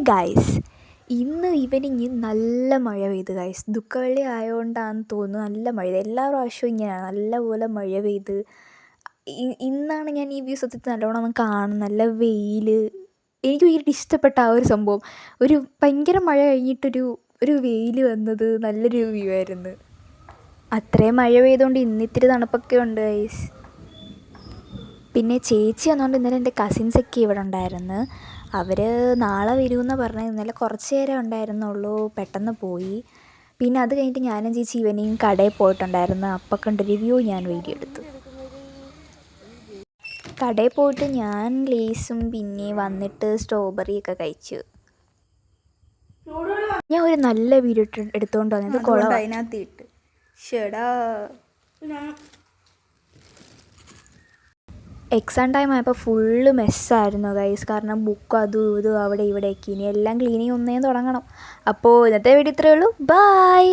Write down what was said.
Guys, ഇന്ന് evening നല്ല മഴ പെയ്തു ഗൈസ്. ദുഃഖവെള്ളി ആയതുകൊണ്ടാണെന്ന് തോന്നുന്നു നല്ല മഴ പെയ്തു. എല്ലാ പ്രാവശ്യവും ഇങ്ങനെയാണ്, നല്ലപോലെ മഴ പെയ്ത്. ഇന്നാണ് ഞാൻ ഈ വ്യൂ സത്യത്തിൽ നല്ലോണം കാണുന്നത്. നല്ല വെയിൽ, എനിക്ക് ഭയങ്കര ഇഷ്ടപ്പെട്ട ആ ഒരു സംഭവം. ഒരു ഭയങ്കര മഴ കഴിഞ്ഞിട്ടൊരു വെയിൽ വന്നത് നല്ലൊരു വ്യൂ ആയിരുന്നു. അത്രയും മഴ പെയ്തുകൊണ്ട് ഇന്നിത്തിരി തണുപ്പൊക്കെ ഉണ്ട് ഗൈസ്. പിന്നെ ചേച്ചി വന്നുകൊണ്ട് ഇന്നലെ എൻ്റെ കസിൻസൊക്കെ ഇവിടെ ഉണ്ടായിരുന്നു. അവർ നാളെ വരുമെന്ന് പറഞ്ഞത്. ഇന്നലെ കുറച്ച് നേരം ഉണ്ടായിരുന്നുള്ളൂ, പെട്ടെന്ന് പോയി. പിന്നെ അത് കഴിഞ്ഞിട്ട് ഞാനും ചേച്ചി ഈവനിങ് കടയിൽ പോയിട്ടുണ്ടായിരുന്നു. അപ്പം കണ്ടൊരു വ്യൂ ഞാൻ വീഡിയോ എടുത്തു. കടയിൽ പോയിട്ട് ഞാൻ ലേസും പിന്നെ വന്നിട്ട് സ്ട്രോബെറിയൊക്കെ കഴിച്ചു. ഞാൻ ഒരു നല്ല വീഡിയോ എടുത്തുകൊണ്ട് വന്നത് കുളം അതിനകത്ത് ഇട്ട് ഷെടാ. എക്സാം ടൈം ആയപ്പോൾ ഫുള്ള് മെസ്സായിരുന്നു ഗൈസ്. കാരണം ബുക്കും അതും ഇതും അവിടെ ഇവിടെയൊക്കെ. ഇനി എല്ലാം ക്ലീനിങ് ഒന്നേ തുടങ്ങണം. അപ്പോൾ ഇന്നത്തെ വീഡിയോ ഇത്രയേ ഉള്ളൂ. ബൈ.